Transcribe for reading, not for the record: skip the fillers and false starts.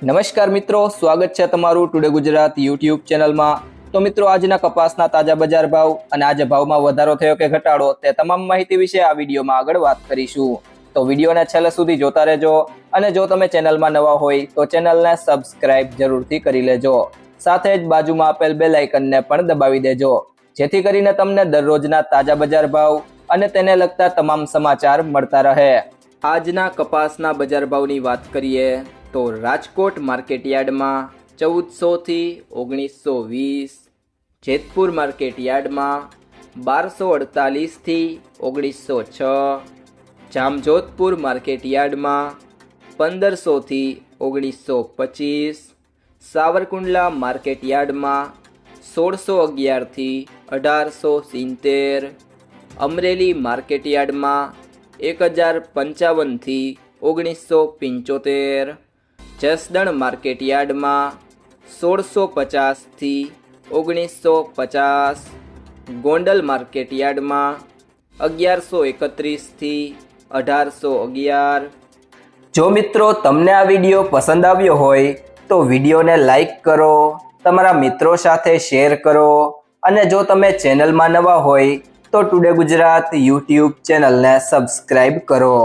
નમસ્કાર મિત્રો, સ્વાગત છે તમારું ટુડે ગુજરાત યુટ્યુબ ચેનલમાં। તો મિત્રો, આજના કપાસના તાજા બજાર ભાવ અને આજે ભાવમાં વધારો થયો કે ઘટાડો તે તમામ માહિતી વિશે આ વિડીયોમાં આગળ વાત કરીશું। તો વિડીયોને છેલ્લે સુધી જોતા રહેજો અને જો તમે ચેનલમાં નવા હોય તો ચેનલને સબસ્ક્રાઇબ જરૂરથી કરી લેજો। સાથે જ બાજુમાં આપેલ બેલ આઇકનને પણ દબાવી દેજો જેથી કરીને તમને દરરોજના તાજા બજાર ભાવ અને તેને લગતા તમામ સમાચાર મળતા રહે। આજના કપાસના બજાર ભાવની વાત કરીએ તો રાજકોટ માર્કેટયાર્ડમાં 1400 થી 1920, જેતપુર માર્કેટયાર્ડમાં 1248 થી 1906, જામજોધપુર માર્કેટયાર્ડમાં 1500 થી 1925, સાવરકુંડલા માર્કેટયાર્ડમાં 1611 થી 1870, અમરેલી માર્કેટયાર્ડમાં 1055 થી 1975, જસદણ માર્કેટયાર્ડમાં 1650 થી 1950, ગોંડલ માર્કેટયાર્ડમાં 1131 થી 1811। જો મિત્રો તમને આ વિડીયો પસંદ આવ્યો હોય તો વિડીયોને લાઈક કરો, તમારા મિત્રો સાથે શેર કરો અને જો તમે ચેનલમાં નવા હોય તો ટુડે ગુજરાત યુટ્યુબ ચેનલને સબસ્ક્રાઇબ કરો।